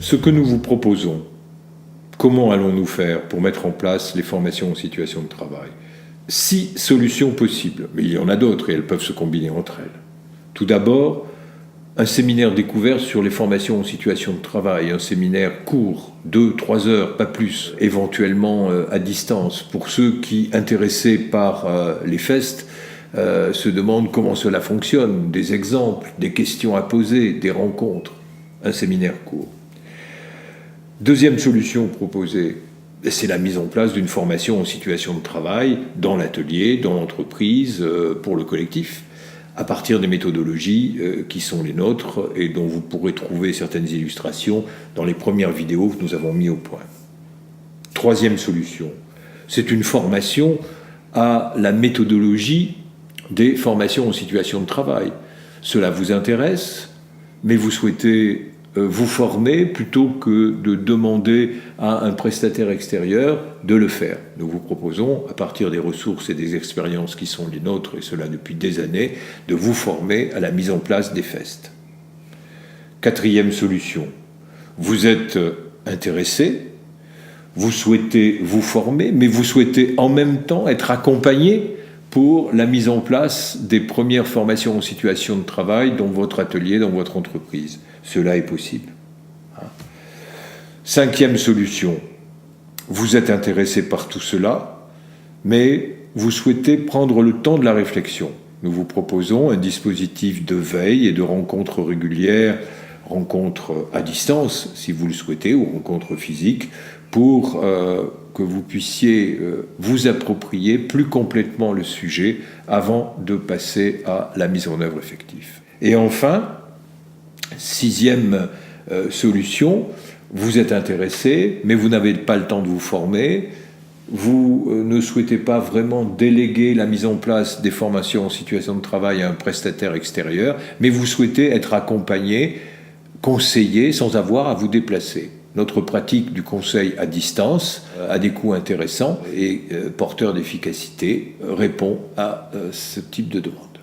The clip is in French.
Ce que nous vous proposons, comment allons-nous faire pour mettre en place les formations en situation de travail? 6 solutions possibles, mais il y en a d'autres et elles peuvent se combiner entre elles. Tout d'abord, un séminaire découvert sur les formations en situation de travail, un séminaire court, 2-3 heures, pas plus, éventuellement à distance, pour ceux qui, intéressés par les FEST, se demandent comment cela fonctionne, des exemples, des questions à poser, des rencontres, un séminaire court. Deuxième solution proposée, c'est la mise en place d'une formation en situation de travail dans l'atelier, dans l'entreprise, pour le collectif, à partir des méthodologies qui sont les nôtres et dont vous pourrez trouver certaines illustrations dans les premières vidéos que nous avons mis au point. Troisième solution, c'est une formation à la méthodologie des formations en situation de travail. Cela vous intéresse, mais vous souhaitez vous former plutôt que de demander à un prestataire extérieur de le faire. Nous vous proposons, à partir des ressources et des expériences qui sont les nôtres, et cela depuis des années, de vous former à la mise en place des FEST. Quatrième solution, vous êtes intéressé, vous souhaitez vous former, mais vous souhaitez en même temps être accompagné pour la mise en place des premières formations en situation de travail dans votre atelier, dans votre entreprise. Cela est possible. Cinquième solution, vous êtes intéressé par tout cela, mais vous souhaitez prendre le temps de la réflexion. Nous vous proposons un dispositif de veille et de rencontres régulières, rencontres à distance, si vous le souhaitez, ou rencontres physiques, pour que vous puissiez vous approprier plus complètement le sujet avant de passer à la mise en œuvre effective. Et enfin, sixième solution, vous êtes intéressé, mais vous n'avez pas le temps de vous former, vous ne souhaitez pas vraiment déléguer la mise en place des formations en situation de travail à un prestataire extérieur, mais vous souhaitez être accompagné, conseillé, sans avoir à vous déplacer. Notre pratique du conseil à distance, à des coûts intéressants et porteur d'efficacité, répond à ce type de demande.